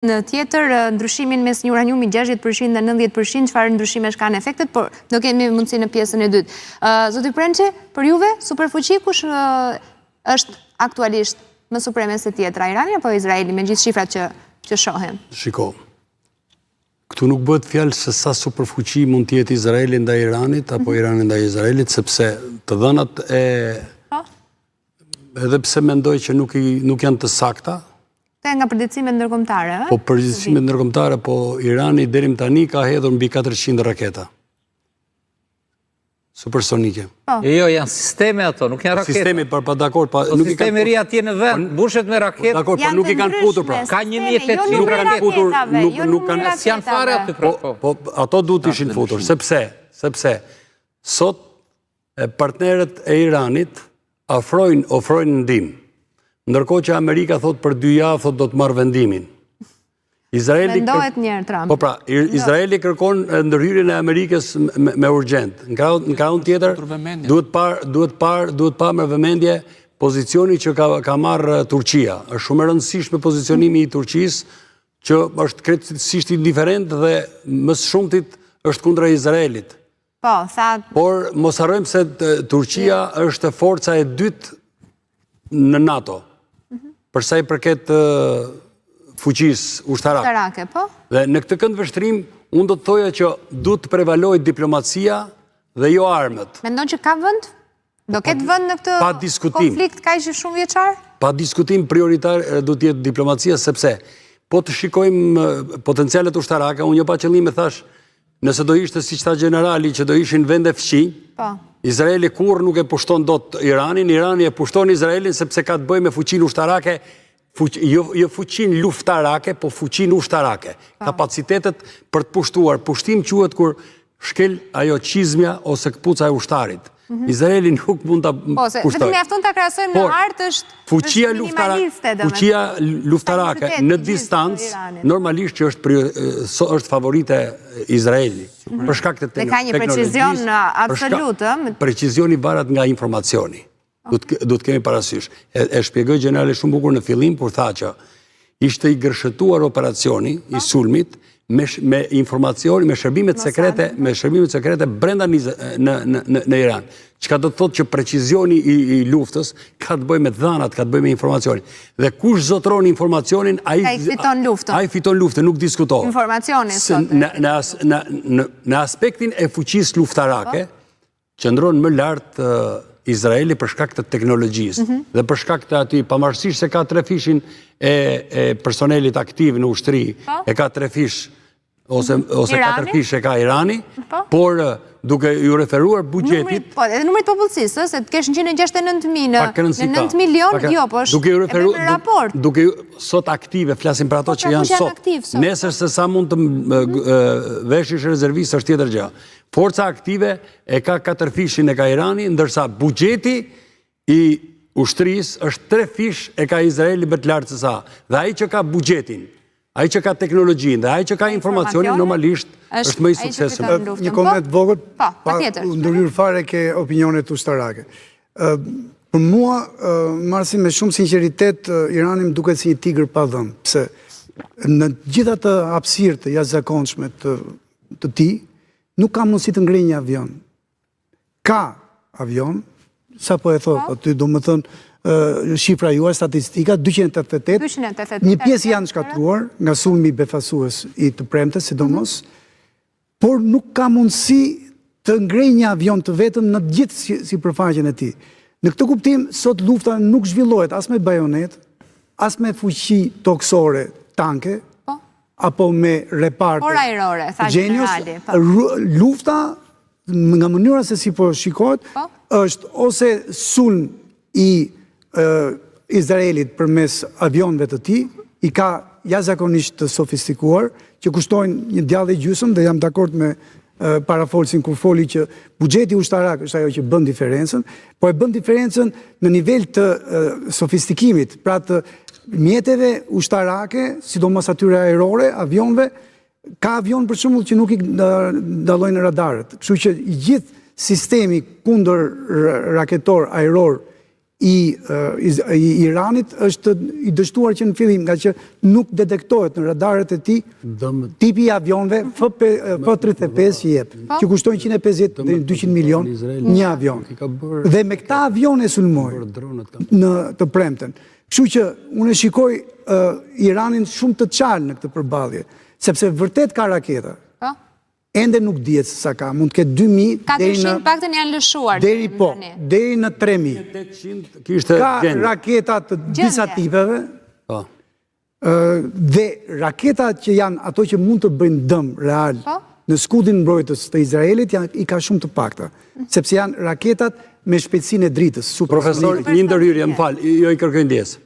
Në tjetër, ndryshimin mes një uraniumi 60% dhe 90%, çfarë ndryshimesh kanë efektet, por do kemi mundësi në pjesën e dytë. Zoti Prençi, për juve, superfuqi kush është aktualisht më supreme se tjetra, Irani apo Izraeli, me gjithë shifrat që shohem? Shiko, këtu nuk bëhet fjalë se sa superfuqi mund të jetë Izraeli ndaj Iranit apo Irani ndaj Izraelit, sepse të dhënat edhe pse mendoj që nuk janë të sakta. Këto nga përditësimet ndërkombëtare, Po përditësimet ndërkombëtare, po Irani deri më tani ka hedhur mbi 400 raketa. Supersonike. Jo, janë sisteme ato, nuk janë raketa. Sistemi, pa dakord, sistemi ri atje në vend, mbushet me raketë. Dakord, po nuk i kanë futur pra. Ka 1800 raketa. Nuk kanë janë fare aty pra. Po ato duhet ishin futur, sepse sot partnerët e Iranit ofrojnë ndihmë. Ndërkohë që Amerika thot për 2 javë thot do të marrë vendimin. Mendohet njërë Trump. Po pra, Izraeli kërkon ndërhyrjen e Amerikës me urgjent. Në krahun tjetër, duhet parë me vëmendje pozicioni që ka marrë Turqia. Është shumë e rëndësishme pozicionimi i Turqisë, që është krejtësisht indiferent dhe më së shumtit është kundra Izraelit. Por mos harrojmë se Turqia është forca e dytë në NATO. Përsa i përket fuqisë ushtarake. Dhe në këtë këndvështrim, unë do të thoja që duhet të prevaloj diplomacia dhe jo armët. Mendon që ka vend? Do ketë vend në këtë konflikt kaq shumë vjeçar? Pa diskutim prioritar do të jetë diplomacia, sepse po të shikojmë potencialet ushtarake, unë jo pa qëllim e thash, nëse do ishte siç tha generali që do ishin vende fqinj, Izraeli kur nuk e pushton dot Iranin, Irani e pushton Izraelin sepse ka të bëjë me fuqinë ushtarake, jo fuqinë luftarake, po fuqinë ushtarake. Kapacitetet për të pushtuar. Pushtim quhet kur shkel ajo çizmja ose këpuca e ushtarit. Izraeli nuk mund ta pushtojë. Po, vetëm mjafton ta krahasojmë në art është fuqia luftarake në distancë normalisht që është favorite Izraeli. Për shkak të teknologjisë. Dhe ka një precizion absolut, Precizioni varet nga informacioni. Duhet kemi parasysh. E shpjegoj generali shumë bukur në fillim kur tha që ishte i gërshëtuar operacioni i sulmit me informacioni, me shërbimet sekrete brenda në Iran. Çka do të thotë që precizioni i luftës ka të bëjë me dhanat, ka të bëjë me informacionin. Dhe kush zotron informacionin, ai fiton luftën, nuk diskutohet. Informacioni. Në aspektin e fuqisë luftarake, qëndron më lart Izraeli për shkak të teknologjisë dhe për shkak të aty, pavarësisht se ka 3 fishin e personelit aktiv në ushtri, e ka 3 fish ose 4 fish e ka Irani, por duke ju referuar buxhetit... Edhe numrit popullsisë, se të kesh 169.000 në 9 milion, jo, po është e në raport. Duke sot aktive, flasim për ato që janë sot, nesër se sa mund të veshish rezervistë është tjetër gjë. Forca aktive e ka 4 fishin e ka Irani, ndërsa buxheti i ushtrisë është 3 fish e ka Izraeli më të lartë se sa. Dhe ai që ka buxhetin, ai që ka teknologjinë dhe ai që ka informacionin normalisht është më i suksesshëm. Një koment vogël, pa ndërhyrë fare ke opinionet ushtarake. Për mua, marsim me shumë sinqeritet, Irani më duket si një tigër pa dhëmë, pse në gjitha të hapësirë të jashtëzakonshme të tij, nuk ka mundësi të ngrej një avion. Ka avion, sa po e thot, aty do më thënë shifra juaj, statistika, 288, një pjesë janë shkatruar nga sulmi befasues i të premtes, sidomos, por nuk ka mundësi të ngrej një avion të vetëm në gjithë sipërfaqen e tij. Në këtë kuptim, sot lufta nuk zhvillohet as me bajonet, as me fuqi toksore, tanke, apo me reparte. Por ajrore, tha generali. Lufta, nga mënyra se si po shikohet, është ose sulm i Izraelit përmes avionëve të tij, i ka jashtëzakonisht të sofistikuar, që kushtojnë një djalë e gjysmë, dhe jam dakord me parafolsin kur foli që buxheti ushtarak është ajo që bën diferencën, po e bën diferencën në nivel të sofistikimit, pra të mjeteve ushtarake, sidomos atyre aerore, avionëve, ka avion për shembull që nuk i dallojnë radarët. Kështu që gjithë sistemi kundër raketor aeror i Iranit është i dështuar që në fillim, nga që nuk detektohet në radarët e tij tipi i avionëve F-35 që jep, që kushtojnë 150 deri në 200 milion një avion. Dhe me këta avione sulmoi në të premten. Kështu që unë shikoj Iranin shumë të qalë në këtë përballje, sepse vërtet ka raketa. Ende nuk dihet sa ka, mund të ketë 2000 400 paktën janë lëshuar. Deri në 3000. Ka raketa të disa tipeve. Dhe raketat që janë ato që mund të bëjnë dëm real në skudin mbrojtës të Izraelit i ka shumë të pakta, sepse janë raketat me shpejtësinë e dritës. Profesor, një ndërhyrje, më fal, jo i kërkoj ndjesë.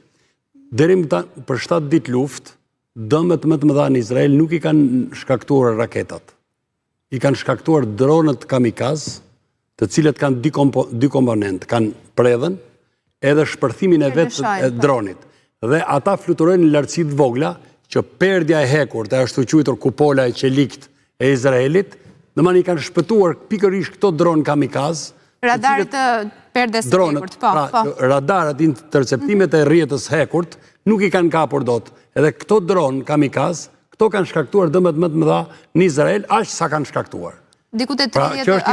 Deri për 7 ditë luftë, dëmet më të mëdha në Izrael nuk i kanë shkaktuar raketat. I kanë shkaktuar dronët kamikaz, të cilët kanë dy komponent, kanë predhen edhe shpërthimin e vetë e dronit. Dhe ata fluturojnë në lartësi të vogla, që perdja e hekur, të ashtu quajtur kupola e qelikt e Izraelit, domethënë i kanë shpëtuar pikërisht këto dronë kamikaz, radarët të perdes së hekurt, po. Radarët, interceptimet e rrjetës hekurt nuk i kanë kapur dot. Edhe këto dronë kamikaz, këto kanë shkaktuar dëmet më të mëdha në Izrael, aq sa kanë shkaktuar. Diku te 30